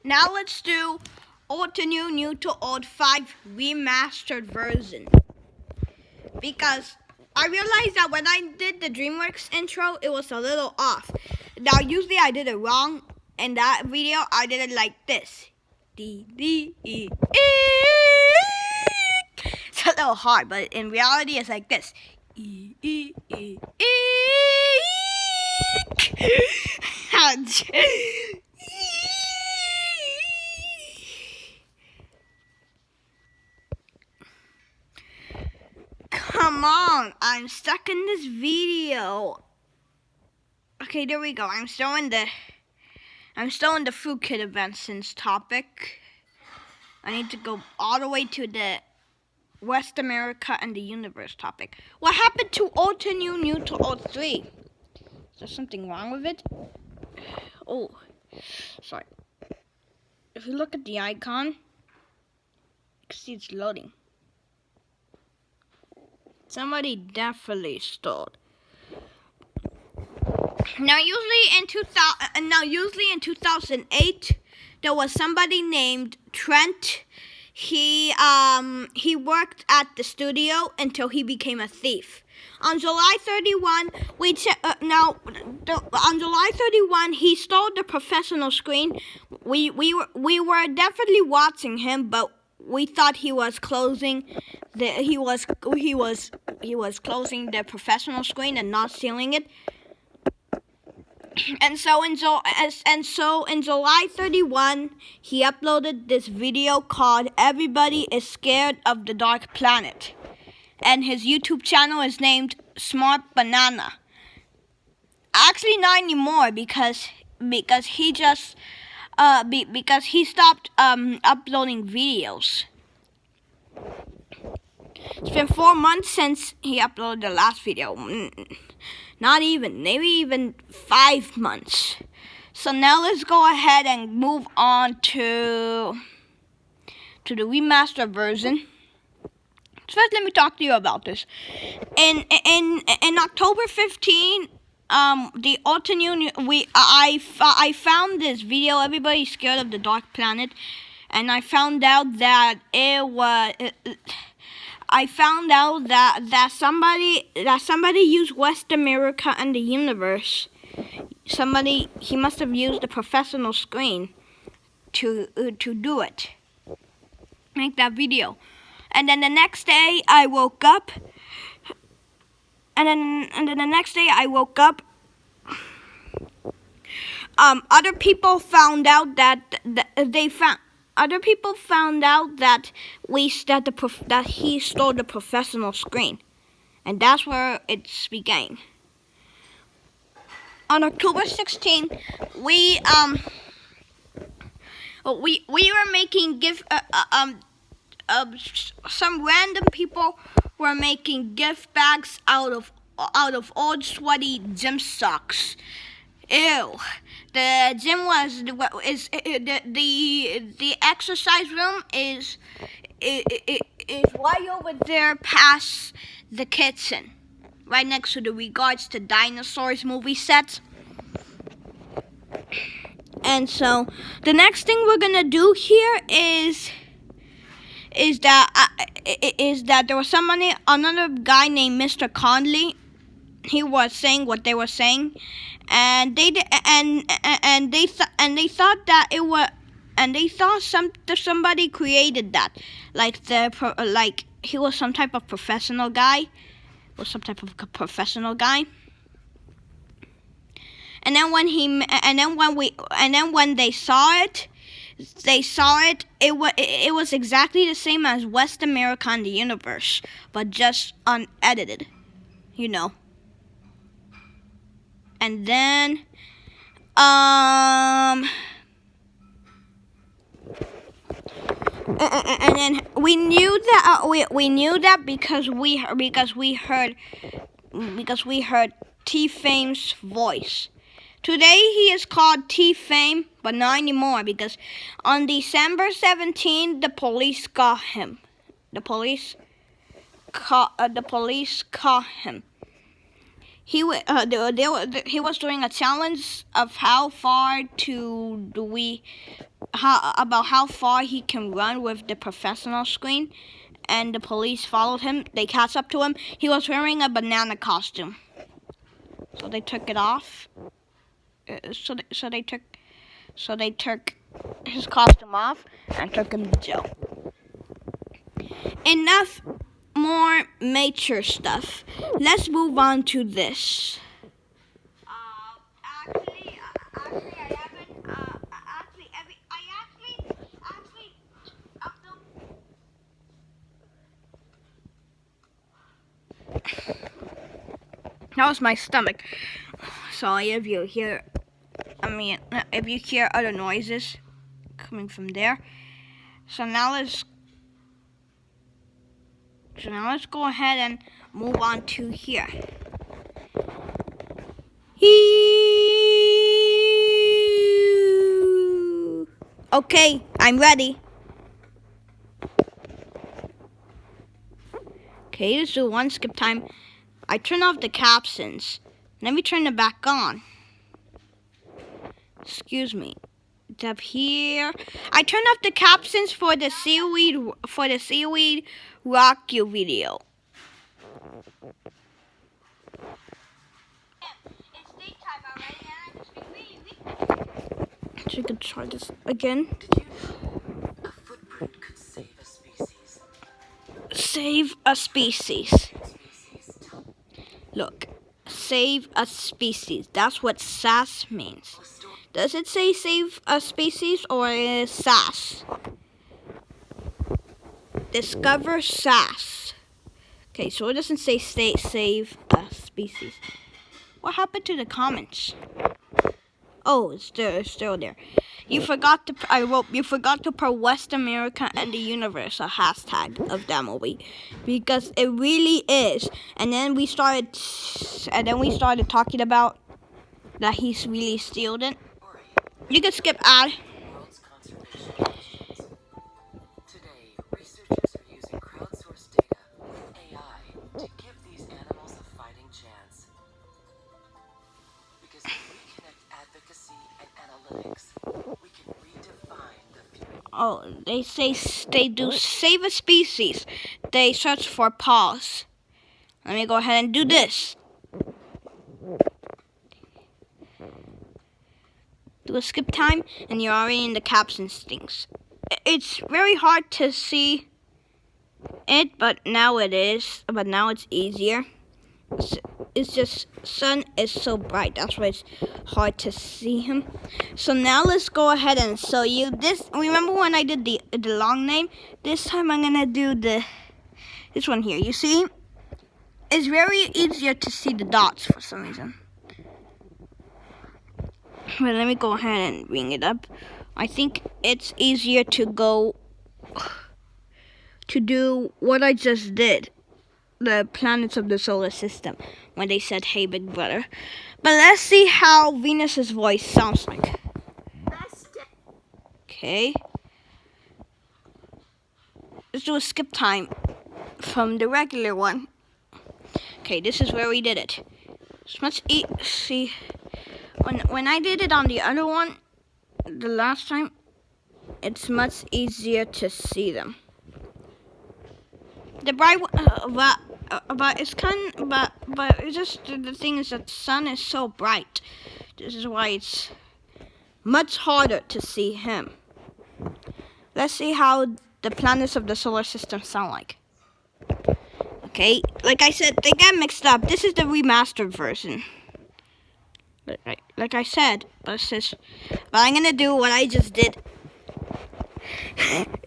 Now let's do old to new, new to old 5 remastered version. Because I realized that when I did the DreamWorks intro, it was a little off. Now usually I did it wrong. In that video, I did it like this. D D E E. It's a little hard, but in reality, it's like this. E E E E. Come on, I'm stuck in this video. Okay, there we go. I'm still in the Fruit Kid event since topic. I need to go all the way to the West America and the universe topic. What happened to old to new, new to old 3? Is there something wrong with it? Oh, sorry. If you look at the icon, you can see it's loading. Somebody definitely stole. Now, usually in 2008, there was somebody named Trent. He worked at the studio until he became a thief. On July 31, on July 31, he stole the professional screen. We were definitely watching him, but we thought he was closing closing the professional screen and not stealing it. And so in July 31, he uploaded this video called "Everybody is Scared of the Dark Planet," and his YouTube channel is named Smart Banana. Actually, not anymore because he just because he stopped uploading videos. It's been 4 months since he uploaded the last video. Not even, maybe even 5 months. So now let's go ahead and move on to the remastered version. First, let me talk to you about this. In October 15, the alternate I found this video. Everybody's scared of the Dark Planet, and I found out that somebody used West America and the universe. He must have used a professional screen to do it. Make that video. And then the next day I woke up. Other people found out that he stole the professional screen, and that's where it's began. On October 16th, we were making some random people were making gift bags out of old sweaty gym socks. Ew. The gym the exercise room is right over there past the kitchen, right next to the Regards to Dinosaurs movie set. And so the next thing we're gonna do here is that there was another guy named Mr. Conley. He was saying what they were saying, and they thought somebody created that, like he was some type of professional guy, And then when they saw it, it was exactly the same as West America and the universe, but just unedited, you know. And then we knew that because we heard T-Fame's voice. Today he is called T-Fame, but not anymore because on December 17th the police caught him. The police caught him. he was doing a challenge of how far how far he can run with the professional screen, and the police followed him. They catch up to him. He was wearing a banana costume, so they took it off. So they took his costume off and took him to jail. Enough more mature stuff. Let's move on to this. Actually, I haven't. That was my stomach. Sorry if you hear. If you hear other noises coming from there. So now let's go ahead and move on to here. Okay, I'm ready. Okay, let's do one skip time. I turn off the captions. Let me turn it back on. Excuse me. It's up here. I turned off the captions for the seaweed rock you video. It's daytime already, and I just been really. So you can try this again. Did you know a footprint could save a species? Save a species. Look, save a species. That's what SAS means. Does it say save a species or is SAS? Discover SAS. Okay, so it doesn't say save a species. What happened to the comments? Oh, it's still there. You forgot to put West America and the universe a hashtag of that movie, because it really is. And then we started talking about that he's really stealed it. You can skip ad. World's conservation initiatives. Today, researchers are using crowdsourced data with AI to give these animals a fighting chance. Because if we connect advocacy and analytics, we can redefine the future. Oh, they do save a species. They search for pause. Let me go ahead and do this. Do a skip time, and you're already in the captions things. It's very hard to see it, but now it is. But now it's easier. It's just sun is so bright. That's why it's hard to see him. So now let's go ahead and show you this. Remember when I did the long name? This time I'm gonna do this one here. You see, it's very easier to see the dots for some reason. But let me go ahead and bring it up. I think it's easier to do what I just did. The planets of the solar system, when they said, "Hey, big brother." But let's see how Venus's voice sounds like. Okay. Let's do a skip time from the regular one. Okay, this is where we did it. It's much see. When I did it on the other one, the last time, it's much easier to see them. The bright, but it's but it's just the thing is that the sun is so bright. This is why it's much harder to see him. Let's see how the planets of the solar system sound like. Okay, like I said, they get mixed up. This is the remastered version. Like I said, but I'm gonna do what I just did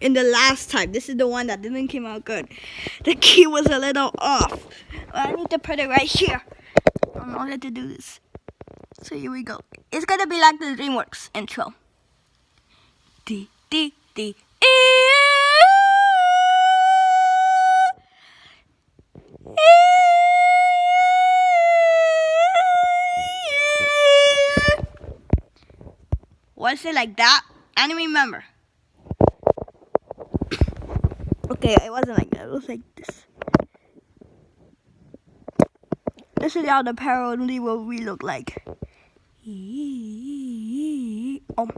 in the last time. This is the one that didn't come out good. The key was a little off. I need to put it right here in order to do this. So here we go. It's gonna be like the DreamWorks intro. D D D. Was it like that? I don't remember. Okay, it wasn't like that. It was like this. This is how the apparently what we look like. Oh.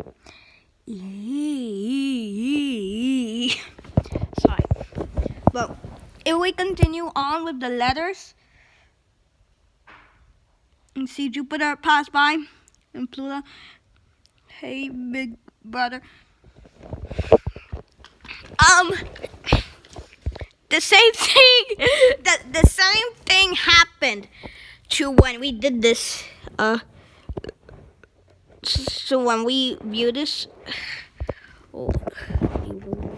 Sorry. But if we continue on with the letters, and see Jupiter pass by and Pluto. Hey, big brother. The same thing. The same thing happened to when we did this. So when we view this, oh,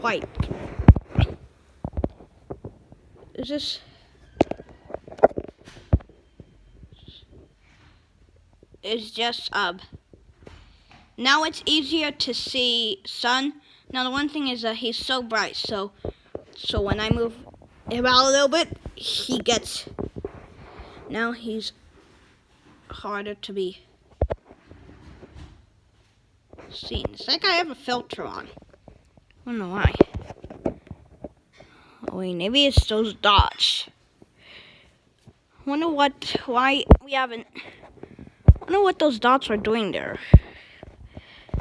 white. Is this? It's just now it's easier to see sun. Now the one thing is that he's so bright, so when I move him out a little bit, he gets. Now he's harder to be seen. It's like I have a filter on. I don't know why. Oh wait, maybe it's those dots. I wonder why we haven't. I wonder what those dots are doing there.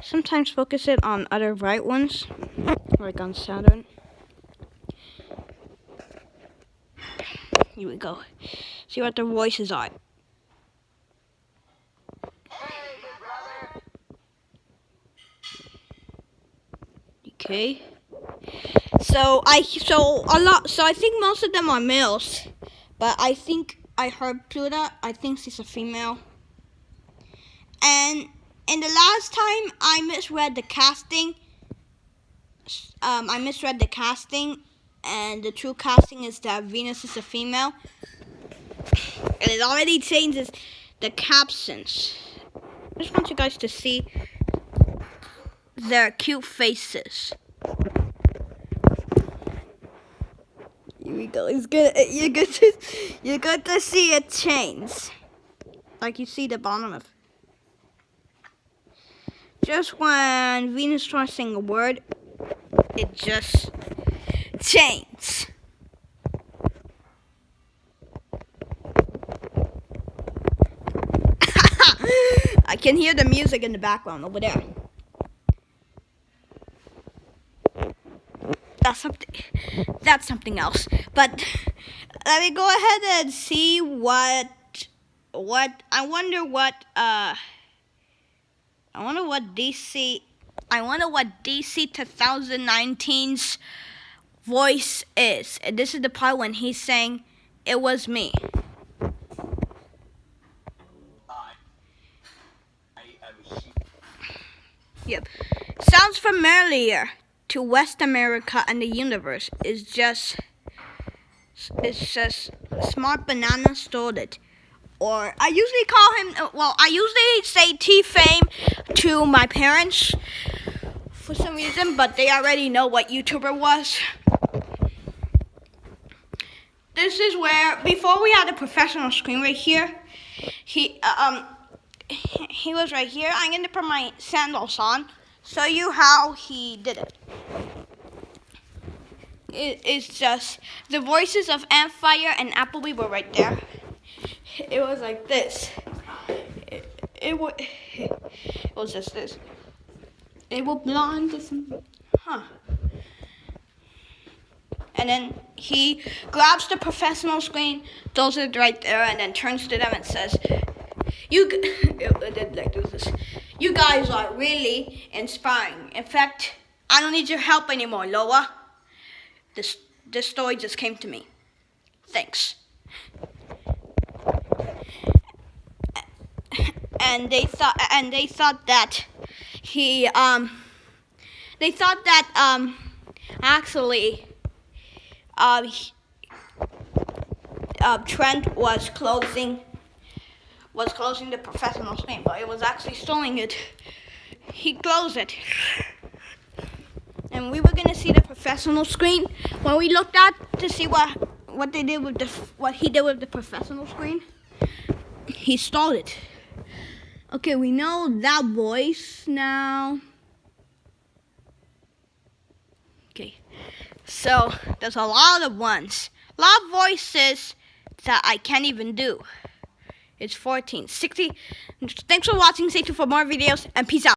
Sometimes focus it on other bright ones, like on Saturn. Here we go. See what their voices are. Okay. So I think most of them are males, but I think I heard Pluto. I think she's a female. And in the last time I misread the casting. And the true casting is that Venus is a female. And it already changes the captions. I just want you guys to see their cute faces. Here we go. You're good to see it change. Like you see the bottom of. Just when Venus starts saying a word, it just changes. I can hear the music in the background over there. That's something else. But let me go ahead and see what I wonder what DC 2019's voice is. And this is the part when he's saying, "It was me." Yep. Sounds familiar to West America and the universe. It's just Smart Banana stole it. Or I usually call him, I usually say T-Fame to my parents for some reason, but they already know what YouTuber was. This is where, before we had a professional screen right here, he was right here. I'm going to put my sandals on, show you how he did it. It's just, the voices of Amphire and Appleby were right there. It was like this. It was just this. It will blonde to some, And then he grabs the professional screen, throws it right there, and then turns to them and says, "You guys are really inspiring. In fact, I don't need your help anymore, Loa. This story just came to me. Thanks." And they thought that actually Trent was closing the professional screen, but it was actually stealing it. He closed it, and we were gonna see the professional screen when we looked at to see what he did with the professional screen. He stole it. Okay, we know that voice now. Okay, so there's a lot of ones, a lot of voices that I can't even do. It's 14. 60. Thanks for watching. Stay tuned for more videos, and peace out.